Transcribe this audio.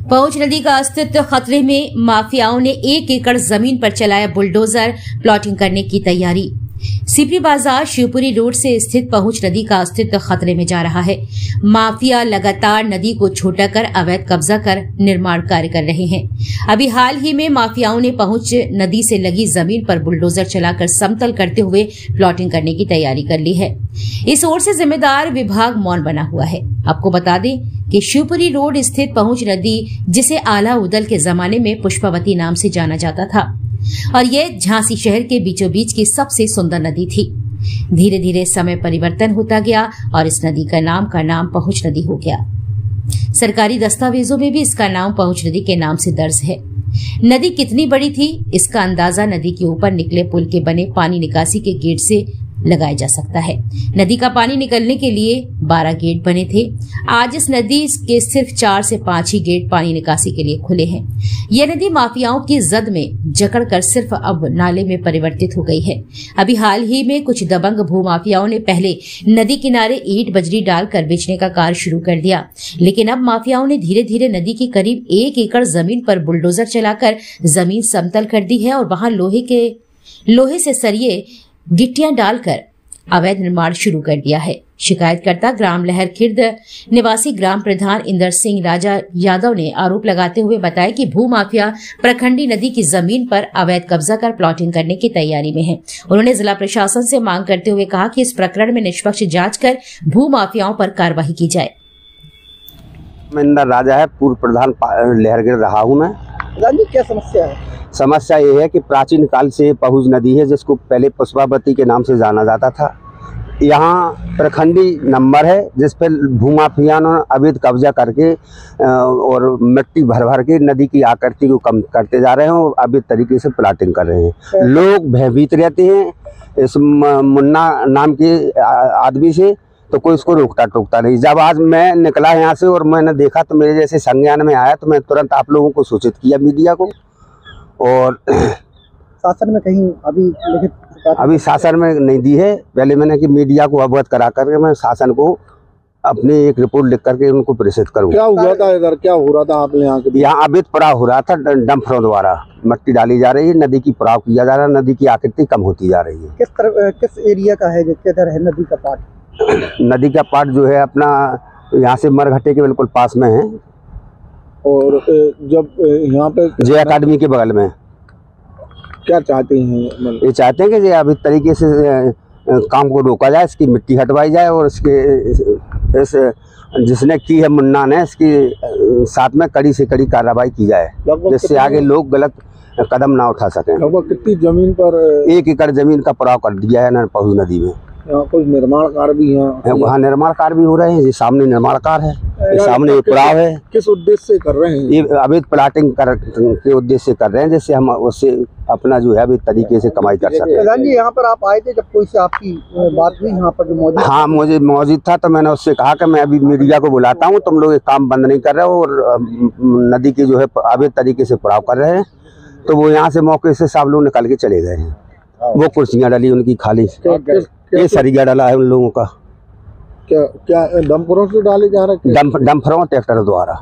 पहुंच नदी का अस्तित्व खतरे में, माफियाओं ने 1 एकड़ जमीन पर चलाया बुलडोजर, प्लॉटिंग करने की तैयारी। सिपरी बाजार शिवपुरी रोड से स्थित पहुंच नदी का अस्तित्व खतरे में जा रहा है। माफिया लगातार नदी को छोटा कर अवैध कब्जा कर निर्माण कार्य कर रहे हैं। अभी हाल ही में माफियाओं ने पहुंच नदी से लगी जमीन पर बुलडोजर चलाकर समतल करते हुए प्लॉटिंग करने की तैयारी कर ली है। इस ओर से जिम्मेदार विभाग मौन बना हुआ है। आपको बता दें कि शिवपुरी रोड स्थित पहुंच नदी, जिसे आला उदल के जमाने में पुष्पावती नाम से जाना जाता था और ये झांसी शहर के बीचों बीच की सबसे सुंदर नदी थी। धीरे धीरे समय परिवर्तन होता गया और इस नदी का नाम पहुंच नदी हो गया। सरकारी दस्तावेजों में भी इसका नाम पहुंच नदी के नाम से दर्ज है। नदी कितनी बड़ी थी, इसका अंदाजा नदी के ऊपर निकले पुल के बने पानी निकासी के गेट से लगाया जा सकता है। नदी का पानी निकलने के लिए 12 गेट बने थे। आज इस नदी के सिर्फ 4 से 5 ही गेट पानी निकासी के लिए खुले हैं। यह नदी माफियाओं की जद में जकड़कर सिर्फ अब नाले में परिवर्तित हो गई है। अभी हाल ही में कुछ दबंग भूमाफियाओं ने पहले नदी किनारे ईंट बजरी डालकर बेचने का कार्य शुरू कर दिया, लेकिन अब माफियाओं ने धीरे धीरे नदी की करीब 1 एकड़ जमीन पर बुलडोजर चलाकर जमीन समतल कर दी है और वहां लोहे से सरिये गिट्टियां डालकर अवैध निर्माण शुरू कर दिया है। शिकायतकर्ता ग्राम लहर खिर्द निवासी ग्राम प्रधान इंदर सिंह राजा यादव ने आरोप लगाते हुए बताया कि भूमाफिया प्रखंडी नदी की जमीन पर अवैध कब्जा कर प्लॉटिंग करने की तैयारी में है। उन्होंने जिला प्रशासन से मांग करते हुए कहा कि इस प्रकरण में निष्पक्ष जांच कर भूमाफियाओं पर कार्रवाई की जाए। मैं इंदर राजा है, पूर्व प्रधान लहर खिर्द रहा हूँ मैं। क्या समस्या है? समस्या ये है कि प्राचीन काल से पहुंच नदी है, जिसको पहले पुष्पावती के नाम से जाना जाता था। यहाँ प्रखंडी नंबर है जिस पर भूमाफियाओं ने अवैध कब्जा करके और मिट्टी भर भर के नदी की आकृति को कम करते जा रहे हैं और अवैध तरीके से प्लाटिंग कर रहे हैं। लोग भयभीत रहते हैं इस मुन्ना नाम के आदमी से, तो कोई इसको रोकता टोकता नहीं। जब आज मैं निकला यहाँ से और मैंने देखा तो मेरे जैसे संज्ञान में आया, तो मैं तुरंत आप लोगों को सूचित किया, मीडिया को। और शासन में कहीं अभी शासन में नहीं दी है। पहले मैंने कि मीडिया को अवगत करा करके मैं शासन को अपनी एक रिपोर्ट लिख करके उनको प्रेषित करूँ। क्या हुआ था इधर, क्या हो रहा था आप यहाँ के? यहाँ अवैध पड़ाव हो रहा था, डंपरों द्वारा मिट्टी डाली जा रही है, नदी की पड़ाव किया जा रहा है, नदी की आकृति कम होती जा रही है। किस एरिया का है, किधर है नदी का पार्ट? नदी का पार्ट जो है अपना यहाँ से मरघट्टे के बिल्कुल पास में है और जब यहाँ पे जे अकादमी के बगल में। क्या चाहते हैं? ये चाहते हैं कि ये अभी तरीके से काम को रोका जाए, इसकी मिट्टी हटवाई जाए और इसके जिसने की है मुन्ना ने, इसकी साथ में कड़ी से कड़ी कार्रवाई की जाए, जिससे आगे लोग गलत कदम ना उठा सकें। लगभग कितनी जमीन पर? 1 एकड़ जमीन का पड़ाव कर दिया है पहुंच नदी में। यहाँ कुछ निर्माण कार्य भी है, वहाँ निर्माण कार्य भी हो रहे हैं। ये सामने निर्माण कार्य है, ये सामने पड़ाव है। किस उद्देश्य से कर रहे हैं? ये अवैध प्लाटिंग के उद्देश्य से कर रहे हैं, जिससे हम उससे अपना जो है अवैध तरीके से कमाई कर सकते हैं। प्रधान जी, यहाँ पर आप आए थे, जब कोई से आपकी बात हुई यहाँ पर जो मौजूद? हाँ, मुझे मौजूद था, तो मैंने उससे कहा कि मैं अभी मीडिया को बुलाता हूँ, तुम लोग एक काम बंद नहीं कर रहे हो और नदी की जो है अवैध तरीके से पड़ाव कर रहे हैं। तो वो यहाँ से मौके से सब लोग निकल के चले गए हैं। वो कुर्सियाँ डाली उनकी खाली, ये सरिया डाला है उन लोगों का। क्या डंपरों से डाले जा रहे हैं? डंपरों ट्रैक्टर द्वारा।